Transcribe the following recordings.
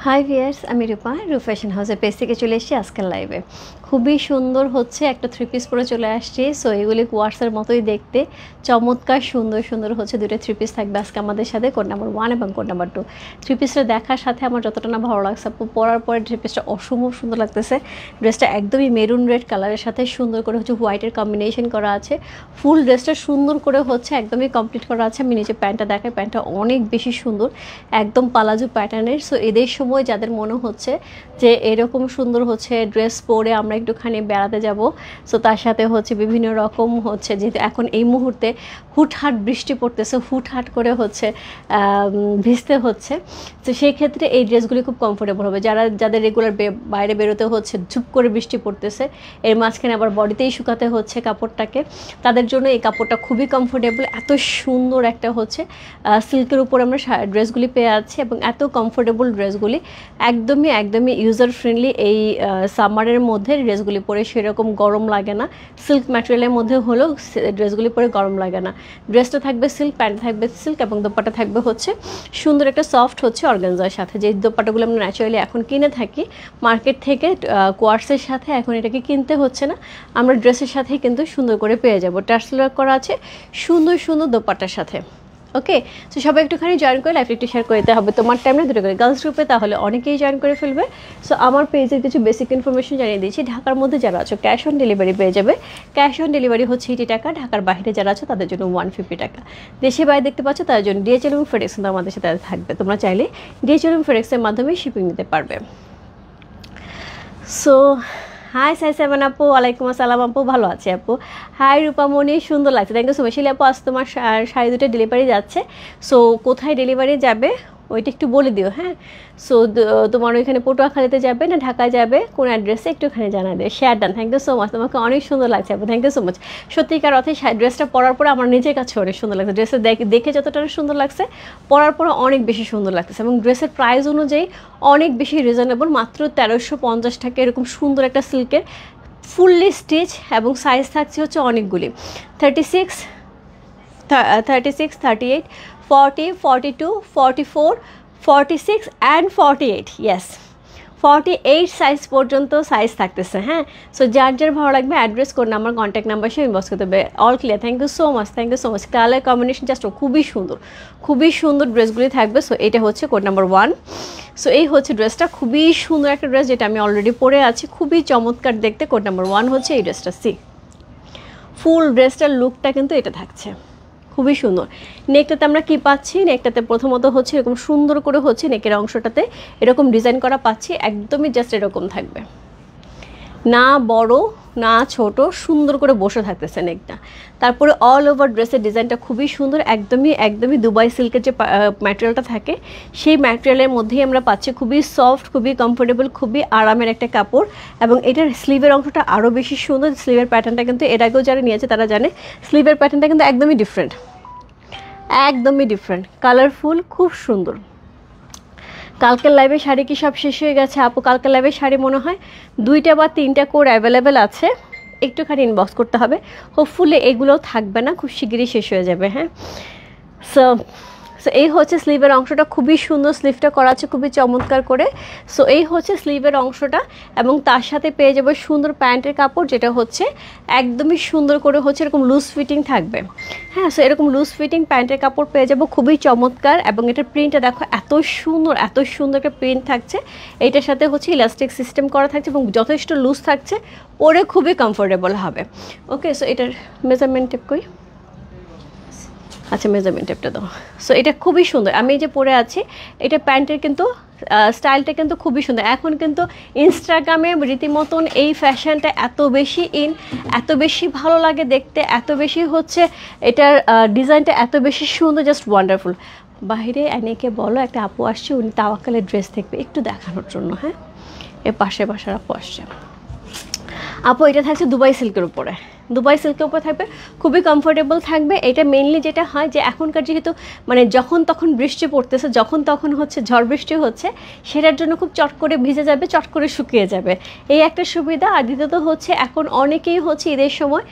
High viewers, আমি রূপা fashion হাউসের page থেকে চলে এসেছি আজকের লাইভে। খুবই সুন্দর হচ্ছে একটা 3 পিস পরে চলে আসছি। সো এগুলি কোয়ার্সের মতোই দেখতে, চমৎকার সুন্দর সুন্দর হচ্ছে দুটো 3 পিস থাকবে আজকে আমাদের সাথে, কোড নাম্বার 1 এবং কোড নাম্বার 2। 3 পিসটা দেখার সাথে আমার যতটা না ভালো লাগছে, পরার পরে 3 পিসটা অসম্ভব সুন্দর লাগতেছে। ড্রেসটা একদমই মেরুন রেড কালারের সাথে সুন্দর করে হচ্ছে হোয়াইটের কম্বিনেশন করা আছে। ফুল ড্রেসটা সুন্দর করে হচ্ছে একদমই কমপ্লিট করা আছে। আমি নিচে প্যান্টটা দেখাই, প্যান্টটা অনেক বেশি সুন্দর, একদম পালাজু প্যাটার্নের। সো এদের সময় যাদের মনে হচ্ছে যে এরকম সুন্দর হচ্ছে ড্রেস পরে আমরা একটুখানি বেড়াতে যাব, সো তার সাথে হচ্ছে বিভিন্ন রকম হচ্ছে, যেহেতু এখন এই মুহূর্তে হুটহাট বৃষ্টি পড়তেছে, হুটহাট করে হচ্ছে ভিজতে হচ্ছে, তো সেই ক্ষেত্রে এই ড্রেসগুলি খুব কমফোর্টেবল হবে। যাদের রেগুলার বাইরে বেরোতে হচ্ছে, ঝুপ করে বৃষ্টি পড়তেছে, এর মাঝখানে আবার বডিতেই শুকাতে হচ্ছে কাপড়টাকে, তাদের জন্য এই কাপড়টা খুবই কমফোর্টেবল। এত সুন্দর একটা হচ্ছে সিল্কের উপর আমরা ড্রেসগুলি পেয়ে যাচ্ছি, এবং এত কমফোর্টেবল ড্রেসগুলি একদমই ইউজার ফ্রেন্ডলি। এই সামারের মধ্যে ড্রেসগুলি পরে সেরকম গরম লাগে না। সিল্ক ম্যাটেরিয়ালের মধ্যে হলেও ড্রেসগুলি পরে গরম লাগে না। ড্রেসটা থাকবে সিল্ক, প্যান্ট থাকবে সিল্ক, এবং দোপাট্টা থাকবে হচ্ছে সুন্দর একটা সফট হচ্ছে অর্গানজার সাথে। যে দোপাট্টাগুলো আমরা ন্যাচারালি এখন কিনে থাকি মার্কেট থেকে কোয়ার্সের সাথে, এখন এটাকে কিনতে হচ্ছে না, আমরা ড্রেসের সাথেই কিন্তু সুন্দর করে পেয়ে যাবো। টার্সেল ওয়ার্ক করা আছে সুন্দর সুন্দর দোপাট্টার সাথে। ওকে, তো সবাই একটুখানি জয়েন করে লাইফ একটু শেয়ার করে দিতে হবে তোমার টাইমে দুটো করে গার্লস গ্রুপে, তাহলে অনেকেই জয়েন করে ফেলবে। সো আমার পেজের কিছু বেসিক ইনফরমেশন জানিয়ে দিয়েছি। ঢাকার মধ্যে যারা আছো ক্যাশ অন ডেলিভারি পেয়ে যাবে। ক্যাশ অন ডেলিভারি হচ্ছে 80 টাকা। ঢাকার বাইরে যারা আছো তাদের জন্য 150 টাকা। দেশে বাইরে দেখতে পাচ্ছ তাদের জন্য ডিএচএল এবং ফেডেক্স কিন্তু আমাদের সাথে থাকবে। তোমরা চাইলে ডিএচএল এবং ফেডেক্সের মাধ্যমে শিপিং নিতে পারবে। সো হাই সাইসাবান আপু, ওয়ালাইকুম আসসালাম আপু, ভালো আছে আপু। হাই রূপামণি, সুন্দর লাগছে, থ্যাংক ইউ সো মাচ। শিলি আপু, আজ তোমার শাড়ি দুটো ডেলিভারি যাচ্ছে। সো কোথায় ডেলিভারি যাবে ওইটা একটু বলে দিও, হ্যাঁ। সো তোমার ওইখানে পটুয়াখালীতে যাবে না ঢাকায় যাবে, কোন অ্যাড্রেসে একটুখানি জানা দেয়। Share done, thank you so much. তোমাকে অনেক সুন্দর লাগছে আপু, থ্যাংক ইউ সো মাচ। সত্যিকার অর্থে ড্রেসটা পরার পরে আমার নিজের কাছে অনেক সুন্দর লাগছে। ড্রেসটা দেখে যতটা সুন্দর লাগছে, পরার পরে অনেক বেশি সুন্দর লাগতেছে, এবং ড্রেসের প্রাইস অনুযায়ী অনেক বেশি রিজনেবল। মাত্র 1350 টাকা এরকম সুন্দর একটা সিল্কের ফুললি স্টিচ, এবং সাইজ থাকছে হচ্ছে অনেকগুলি, 36, 38, 40, 42, 44, 46 অ্যান্ড 48, ইয়েস 48 সাইজ পর্যন্ত সাইজ থাকতেছে, হ্যাঁ। সো যার যার ভালো লাগবে address code number contact number সে ইনবক্স করতে হবে। All clear, thank you so much, thank you so much. Colour combination just খুবই সুন্দর ড্রেসগুলি থাকবে। সো এটা হচ্ছে কোড নাম্বার 1। সো এই হচ্ছে ড্রেসটা, খুবই সুন্দর একটা ড্রেস, যেটা আমি অলরেডি পরে আছি, খুবই চমৎকার দেখতে। কোড নাম্বার 1 হচ্ছে এই ড্রেসটা। সি ফুল ড্রেসটার লুকটা কিন্তু এটা থাকছে খুবই সুন্দর। নেকটাতে আমরা কি পাচ্ছি, নেকটাতে প্রথমত হচ্ছে এরকম সুন্দর করে হচ্ছে নেকের অংশটাতে এরকম ডিজাইন করা পাচ্ছি, একদমই জাস্ট এরকম থাকবে, না বড় না ছোট, সুন্দর করে বসে থাকতেছে নেকটা। তারপরে অল ওভার ড্রেসের ডিজাইনটা খুবই সুন্দর, একদমই দুবাই সিল্কের যে ম্যাটেরিয়ালটা থাকে সেই ম্যাটেরিয়ালের মধ্যেই আমরা পাচ্ছি। খুবই সফট, খুবই কমফোর্টেবল, খুবই আরামের একটা কাপড়, এবং এটার স্লিভের অংশটা আরও বেশি সুন্দর। স্লিভের প্যাটার্নটা কিন্তু এর আগেও যারা নিয়েছে তারা জানে, স্লিভের প্যাটার্নটা কিন্তু একদমই ডিফারেন্ট, কালারফুল, খুব সুন্দর। কালকের লাইভে শাড়ি কি সব শেষ হয়ে গেছে আপু? কালকের লাইভে শাড়ি মনে হয় 2টা বা 3টা কোড অ্যাভেলেবেল আছে, একটুখানি ইনবক্স করতে হবে। হোপফুলি এগুলোও থাকবে না, খুব শিগগিরই শেষ হয়ে যাবে, হ্যাঁ। সো এই হচ্ছে স্লিভের অংশটা, খুবই সুন্দর স্লিভটা করা আছে খুবই চমৎকার করে। সো এই হচ্ছে স্লিভের অংশটা, এবং তার সাথে পেয়ে যাবে সুন্দর প্যান্টের কাপড়, যেটা হচ্ছে একদমই সুন্দর করে হচ্ছে এরকম লুজ ফিটিং থাকবে, হ্যাঁ। সো এরকম লুজ ফিটিং প্যান্টের কাপড় পেয়ে যাবো, খুবই চমৎকার। এবং এটার প্রিন্টটা দেখো, এত সুন্দর একটা প্রিন্ট থাকছে। এইটার সাথে হচ্ছে ইলাস্টিক সিস্টেম করা থাকছে, এবং যথেষ্ট লুজ থাকছে, পরে খুবই কমফোর্টেবল হবে। ওকে, সো এটার মেজারমেন্ট টেপ কই, আচ্ছা মেজারমেন্ট টেপটা দাও। সো এটা খুবই সুন্দর, আমি এই যে পরে আছি, এটা প্যান্টের কিন্তু স্টাইলটা কিন্তু খুবই সুন্দর। এখন কিন্তু ইনস্টাগ্রামে রীতিমতন এই ফ্যাশনটা এত বেশি ভালো লাগে দেখতে, এত বেশি হচ্ছে এটার ডিজাইনটা এত বেশি সুন্দর, জাস্ট ওয়ান্ডারফুল। বাইরে অনেকে বলো একটা আপু আসছে, উনি তাওয়াক্কালের ড্রেস দেখবে একটু দেখানোর জন্য, হ্যাঁ। এর পাশে বাসার আপু আসছে। আপু এটা থাকছে দুবাই সিল্কের উপরে, দুবাই সিল্কের উপর থাকবে, খুবই কমফোর্টেবল থাকবে। এটা মেইনলি যেটা হয় যে এখনকার যেহেতু মানে যখন তখন বৃষ্টি পড়তেছে, যখন তখন হচ্ছে ঝড় বৃষ্টি হচ্ছে, সেটার জন্য খুব চট করে ভিজে যাবে, চট করে শুকিয়ে যাবে, এই একটা সুবিধা। আর দ্বিতীয়ত হচ্ছে এখন অনেকেই হচ্ছে ঈদের সময়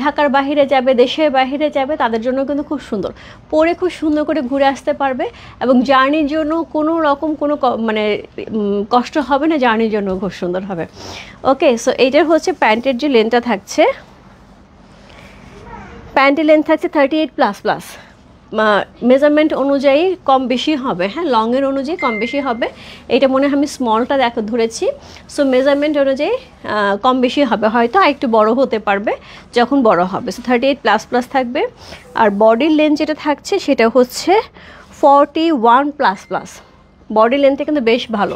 ঢাকার বাইরে যাবে, দেশের বাইরে যাবে, তাদের জন্য কিন্তু খুব সুন্দর, পরে খুব সুন্দর করে ঘুরে আসতে পারবে এবং জার্নির জন্য কোনো রকম কোনো মানে কষ্ট হবে না, জার্নির জন্য খুব সুন্দর হবে। ওকে, সো এইটার হচ্ছে প্যান্টের যে লেন্থটা থাকছে, প্যান্টের লেন্থ থাকছে 38++, মেজারমেন্ট অনুযায়ী কম বেশি হবে, হ্যাঁ লংয়ের অনুযায়ী কম বেশি হবে। এটা মনে হয় আমি স্মলটা ধরেছি, সো মেজারমেন্ট অনুযায়ী কম বেশি হবে, হয়তো আর একটু বড় হতে পারবে যখন বড় হবে। সো 38++ থাকবে। আর বডির লেন্থ যেটা থাকছে সেটা হচ্ছে 41++। বডি লেন্থে কিন্তু বেশ ভালো,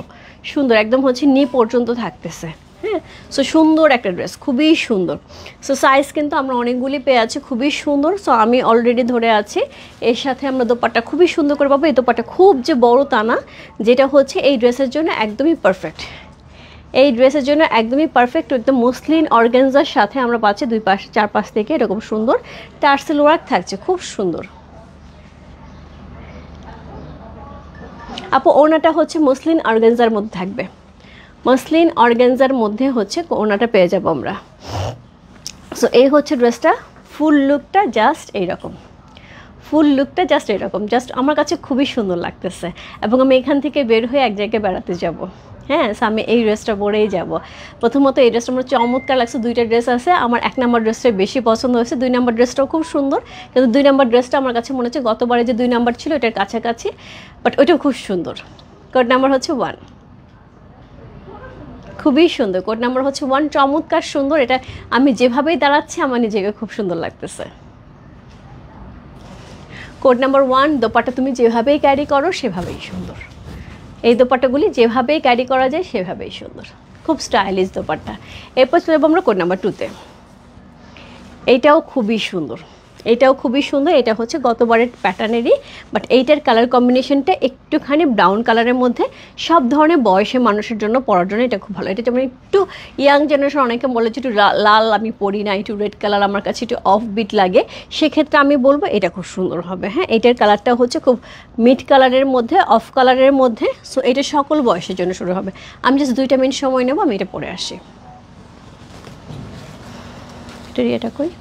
সুন্দর, একদম হচ্ছে নি পর্যন্ত থাকতেছে, হ্যাঁ। সো সুন্দর একটা ড্রেস, খুবই সুন্দর। সো সাইজ কিন্তু আমরা অনেকগুলি পেয়ে আছি, খুবই সুন্দর। সো আমি অলরেডি ধরে আছি। এর সাথে আমরা দোপাট্টা খুবই সুন্দর করে পাবো। এই দোপাট্টা খুব যে বড় তা না, যেটা হচ্ছে এই ড্রেসের জন্য একদমই পারফেক্ট, এই ড্রেসের জন্য একদমই পারফেক্ট। একদম মসলিন অর্গানজার সাথে আমরা পাচ্ছি দুই পাশ চারপাশ থেকে এরকম সুন্দর টার্সেল ওয়ার্ক থাকছে, খুব সুন্দর। আপু ওনাটা হচ্ছে মসলিন অর্গানজার মধ্যে থাকবে, মসলিন অর্গানজার মধ্যে হচ্ছে ওনাটা পেয়ে যাবো আমরা। সো এই হচ্ছে ড্রেসটা, ফুল লুকটা জাস্ট এইরকম, ফুল লুকটা জাস্ট এরকম, জাস্ট আমার কাছে খুবই সুন্দর লাগতেছে। এবং আমি এখান থেকে বের হয়ে এক জায়গায় বেড়াতে যাব, হ্যাঁ। সো আমি এই ড্রেসটা পরেই যাব। প্রথমত এই ড্রেসটা আমার চমৎকার লাগছে, দুইটা ড্রেস আছে, আমার 1 নম্বর ড্রেসটা বেশি পছন্দ হয়েছে, 2 নম্বর ড্রেসটাও খুব সুন্দর, কিন্তু 2 নম্বর ড্রেসটা আমার কাছে মনে হচ্ছে গতবারে যে 2 নম্বর ছিল এটার কাছাকাছি, বাট ওইটাও খুব সুন্দর। কোড নাম্বার হচ্ছে 1, খুবই সুন্দর। কোড নাম্বার হচ্ছে 1, চমৎকার সুন্দর। এটা আমি যেভাবেই দাঁড়াচ্ছি আমার নিজেকে খুব সুন্দর লাগতেছে। কোড নাম্বার 1, দোপাট্টা তুমি যেভাবেই ক্যারি করো সেভাবেই সুন্দর। এই দোপাট্টাগুলি যেভাবেই ক্যারি করা যায় সেভাবেই সুন্দর, খুব স্টাইলিশ দোপাট্টা। এরপর চলে যাবো আমরা কোড নাম্বার 2-তে। এইটাও খুবই সুন্দর, এটাও খুবই সুন্দর। এটা হচ্ছে গতবারের প্যাটার্নেরই, বাট এইটার কালার কম্বিনেশনটা একটুখানি ব্রাউন কালারের মধ্যে, সব ধরনের বয়সের মানুষের জন্য পরার জন্য এটা খুব ভালো। এটা যেমন একটু ইয়াং জেনারেশন, অনেকে বলেছে একটু লাল আমি পরি না, একটু রেড কালার আমার কাছে একটু অফ বিট লাগে, সেক্ষেত্রে আমি বলবো এটা খুব সুন্দর হবে, হ্যাঁ। এটার কালারটা হচ্ছে খুব মিড কালারের মধ্যে, অফ কালারের মধ্যে। সো এটা সকল বয়সের জন্য শুরু হবে। আমি জাস্ট 2 মিনিট সময় নেবো, আমি এটা পরে আসি। এটা কই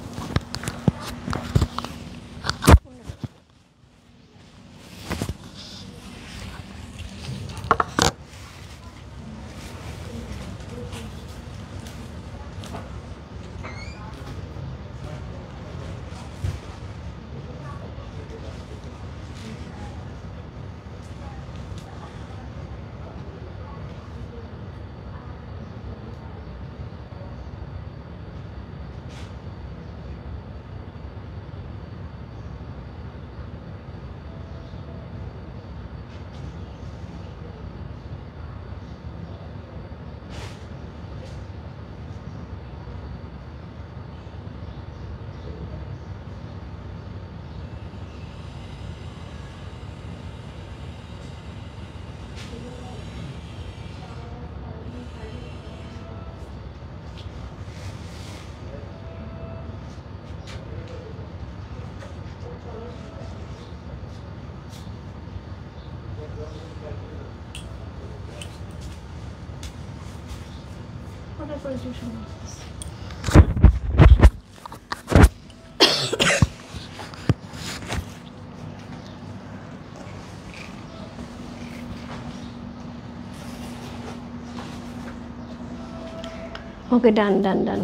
ওকে, ডান ডান ডান।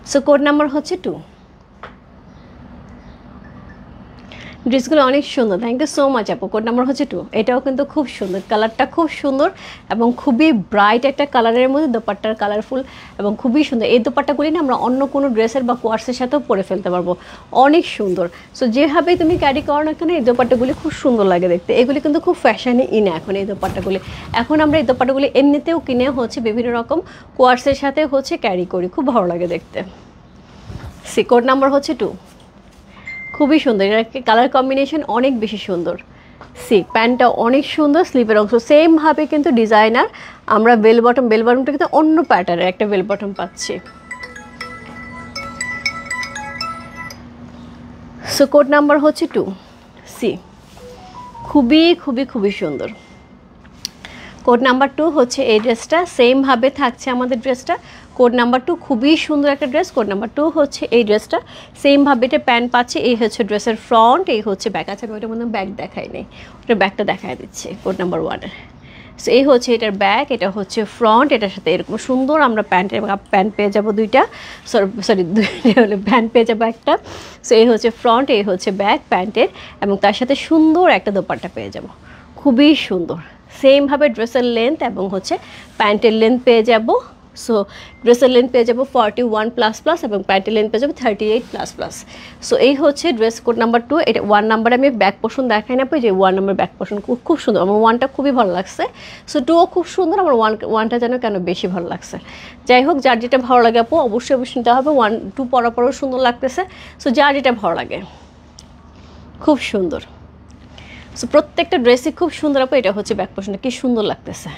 সো কোড নাম্বার হচ্ছে 2। ড্রেসগুলো অনেক সুন্দর, থ্যাংক ইউ সো মাচ আপু। কোড নাম্বার হচ্ছে 2। এটাও কিন্তু খুব সুন্দর, কালারটা খুব সুন্দর এবং খুবই ব্রাইট একটা কালারের মধ্যে, দোপাট্টার কালারফুল এবং খুবই সুন্দর। এই দোপাট্টাগুলি না আমরা অন্য কোনো ড্রেসের বা কোয়ার্সের সাথেও পরে ফেলতে পারবো, অনেক সুন্দর। সো যেভাবেই তুমি ক্যারি করো না কেন এই দোপাট্টাগুলি খুব সুন্দর লাগে দেখতে। এগুলি কিন্তু খুব ফ্যাশনে ইনে এখন এই দোপাট্টাগুলি। এখন আমরা এই দোপাট্টাগুলি এমনিতেও কিনে হচ্ছে বিভিন্ন রকম কোয়ার্সের সাথে হচ্ছে ক্যারি করি, খুব ভালো লাগে দেখতে। সি কোড নাম্বার হচ্ছে 2, খুবই সুন্দর। এটা কালার কম্বিনেশন অনেক বেশি সুন্দর। সি প্যান্টটা অনেক সুন্দর, স্লিপের অংশ সেমভাবে কিন্তু ডিজাইনার। আমরা বেল বটমটা কিন্তু অন্য প্যাটার্নের একটা বেল বটম পাচ্ছি। সো কোড নাম্বার হচ্ছে 2 সি, খুবই খুবই খুবই সুন্দর। কোড নাম্বার 2 হচ্ছে এই ড্রেসটা, সেমভাবে থাকছে আমাদের ড্রেসটা। কোড নাম্বার 2 খুবই সুন্দর একটা ড্রেস। কোড নাম্বার 2 হচ্ছে এই ড্রেসটা, সেমভাবে এটা প্যান্ট পাচ্ছে। এই হচ্ছে ড্রেসের ফ্রন্ট, এই হচ্ছে ব্যাক। আছে আমি ওইটার মধ্যে ব্যাক দেখাই নেই, ওটার ব্যাকটা দেখাই দিচ্ছি কোড নাম্বার 1-এর। সো এই হচ্ছে এটার ব্যাক, এটা হচ্ছে ফ্রন্ট। এটার সাথে এরকম সুন্দর আমরা প্যান্ট পেয়ে যাবো দুইটা, সরি দুইটা হলে প্যান্ট পেয়ে যাবো একটা। সো এই হচ্ছে ফ্রন্ট, এই হচ্ছে ব্যাক প্যান্টের, এবং তার সাথে সুন্দর একটা দোপাট্টা পেয়ে যাব, খুবই সুন্দর। সেমভাবে ড্রেসের লেন্থ এবং হচ্ছে প্যান্টের লেন্থ পেয়ে যাব। সো ড্রেসের লেন্থ পেয়ে যাবো 41++ এবং প্যান্টের লেন্থ পেয়ে যাবো 38++। সো এই হচ্ছে ড্রেস কোড নাম্বার 2। এটা 1 নাম্বার আমি ব্যাক পোর্শন দেখাই না, যে 1 নাম্বার ব্যাক পোর্শন খুব সুন্দর। আমার 1টা খুবই ভালো লাগছে। সো 2ও খুব সুন্দর, আমার 1টা যেন কেন বেশি ভালো লাগছে। যাই হোক, যার যেটা ভালো লাগে আপু অবশ্যই নিতে হবে। 1 2 পরাও সুন্দর লাগতেছে। সো যার যেটা ভালো লাগে, খুব সুন্দর। সো প্রত্যেকটা ড্রেসই খুব সুন্দর আপু। এটা হচ্ছে ব্যাক পোর্শনটা, কি সুন্দর লাগতেছে।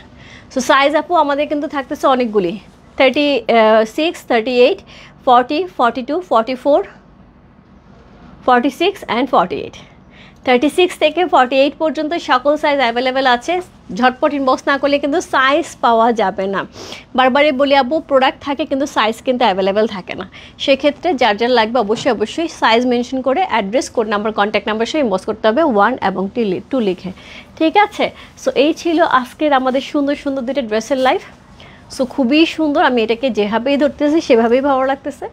সো সাইজ আপু আমাদের কিন্তু থাকতেছে অনেকগুলি, 36, 38, 40, 42, 44, 46 অ্যান্ড 48। 36 থেকে 48 পর্যন্ত সকল সাইজ অ্যাভেলেবেল আছে। ঝটপট ইনবক্স না করলে কিন্তু সাইজ পাওয়া যাবে না। বারবারই বলি আপু, প্রোডাক্ট থাকে কিন্তু সাইজ কিন্তু অ্যাভেলেবেল থাকে না। সেক্ষেত্রে যার যার লাগবে অবশ্যই সাইজ মেনশন করে address, code number, contact number সে ইনবক্স করতে হবে 1 এবং 2 লিখে, ঠিক আছে? সো এই ছিল আজকের আমাদের সুন্দর সুন্দর দুটো ড্রেসের লাইভ। সো খুবই সুন্দর, আমি এটাকে যেভাবেই ধরতেছি সেভাবেই ভালো লাগতেছে।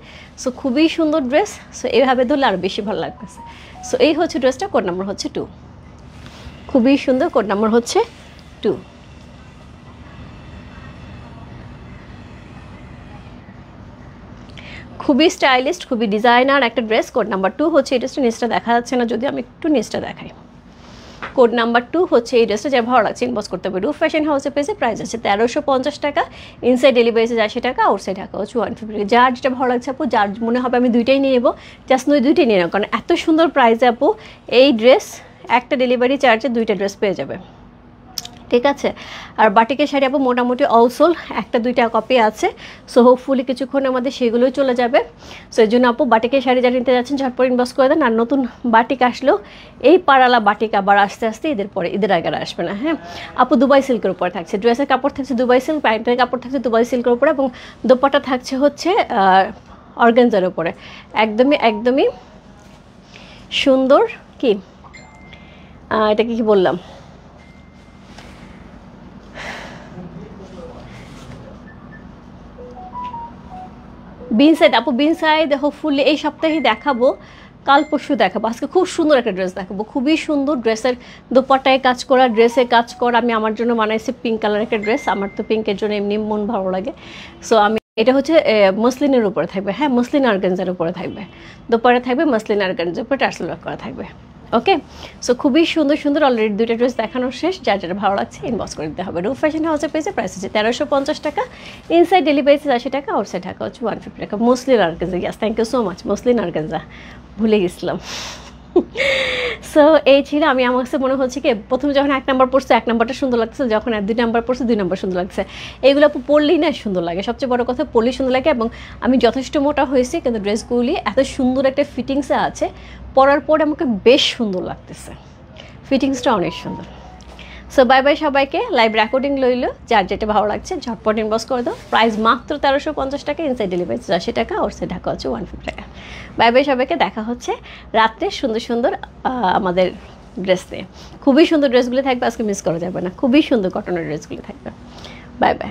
সো খুবই সুন্দর ড্রেস। সো এইভাবে ধরলে আরও বেশি ভালো লাগতেছে। সো এই হচ্ছে ড্রেসটা, কোড নাম্বার হচ্ছে 2, খুবই সুন্দর। কোড নাম্বার হচ্ছে 2। খুবই স্টাইলিশ, খুবই ডিজাইনার একটা ড্রেস। কোড নাম্বার 2 হচ্ছে এই ড্রেসটা। নিচটা দেখা যাচ্ছে না, যদি আমি একটু নিচটা দেখাই। কোড নাম্বার 2 হচ্ছে এই ড্রেসটা, যা ভালো লাগছে ইনবক্স করতে হবে। রূপ ফ্যাশন হাউসে পেয়েছে, প্রাইস আছে 1350 টাকা। ইনসাইড ডেলিভারি আছে 80 টাকা, আউটসাইড ঢাকা হচ্ছে 150। যার যেটা ভালো লাগছে আপু, যার মনে হবে আমি দুইটাই নিয়ে নেবো, জাস্ট দুইটাই নিয়ে নেবো, কারণ এত সুন্দর প্রাইসে আপু এই ড্রেস একটা ডেলিভারি চার্জে 2টা ড্রেস পেয়ে যাবে, ঠিক আছে? আর বাটিকের শাড়ি আপু মোটামুটি অলসোল 1-2টা কপি আছে। সো হোপফুলি কিছুক্ষণের মধ্যে সেগুলোই চলে যাবে। সো এই জন্য আপু বাটিকের শাড়ি যারা নিতে যাচ্ছেন ঝটপট ইনবক্স করে দেন। আর নতুন বাটিক আসলেও এই পাড়ালা বাটিক আবার আস্তে আস্তে ঈদের আগে আসবে না। হ্যাঁ আপু, দুবাই সিল্কের উপরে থাকছে, ড্রেসের কাপড় থাকছে দুবাই সিল্ক, প্যান্টের কাপড় থাকছে দুবাই সিল্কের উপরে, এবং দোপাট্টা থাকছে হচ্ছে অর্গানজার উপরে। একদমই সুন্দর। কি এটা কি বললাম, বিনসাইড আপু, বিনসাইড হোপফুলি এই সপ্তাহে দেখাবো, কাল পরশু দেখাবো। আজকে খুব সুন্দর একটা ড্রেস দেখাবো, খুবই সুন্দর। ড্রেসের দোপাট্টায় কাজ করা, ড্রেসে কাজ করা। আমি আমার জন্য বানাইছি পিঙ্ক কালার একটা ড্রেস, আমার তো পিঙ্কের জন্য এমনি মন ভালো লাগে। সো আমি এটা হচ্ছে মসলিনের উপরে থাকবে, হ্যাঁ মসলিন অর্গানজার উপরে থাকবে, দোপাট্টা থাকবে মসলিন অর্গানজার উপরে টার্সেল ওয়ার্ক করা থাকবে। ওকে, সো খুবই সুন্দর সুন্দর অলরেডি 2টা ড্রেস দেখানো শেষ। যার যেটা ভালো লাগছে ইনবক্স করে দিতে হবে। রূপ ফ্যাশন হাউসের পেয়েছে, প্রাইস হচ্ছে 1350 টাকা। ইনসাইড ডেলিভারি 80 টাকা, আউটসাইড ঢাকা হচ্ছে 150 টাকা। Muslin organza, yes thank you so much, muslin organza ভুলে গেছিলাম। সো এই ছিল, আমি আমার কাছে মনে হচ্ছে কি প্রথমে যখন 1 নাম্বার পড়ছে 1 নাম্বারটা সুন্দর লাগছে, যখন 2 নাম্বার পড়ছে 2 নাম্বার সুন্দর লাগছে। এইগুলো পরলেই না সুন্দর লাগে, সবচেয়ে বড় কথা পরলেই সুন্দর লাগে। এবং আমি যথেষ্ট মোটা হয়েছি কিন্তু ড্রেসগুলি এত সুন্দর একটা ফিটিংসে আছে, পরার পর আমাকে বেশ সুন্দর লাগতেছে, ফিটিংসটা অনেক সুন্দর। সো বাই বাই সবাইকে, লাইভ রেকর্ডিং লইল, যার যেটা ভালো লাগছে ঝটপট ইনবক্স করে দাও। প্রাইস মাত্র 1350 টাকা, ইনসাইড ডেলিভারি 80 টাকা, আউটসাইড ঢাকা হচ্ছে 150 টাকা। বাই বাই সবাইকে, দেখা হচ্ছে রাত্রে সুন্দর সুন্দর আমাদের ড্রেস নিয়ে। খুবই সুন্দর ড্রেসগুলি থাকবে, আজকে মিস করা যাবে না, খুবই সুন্দর কটনের ড্রেসগুলি থাকবে। Bye bye.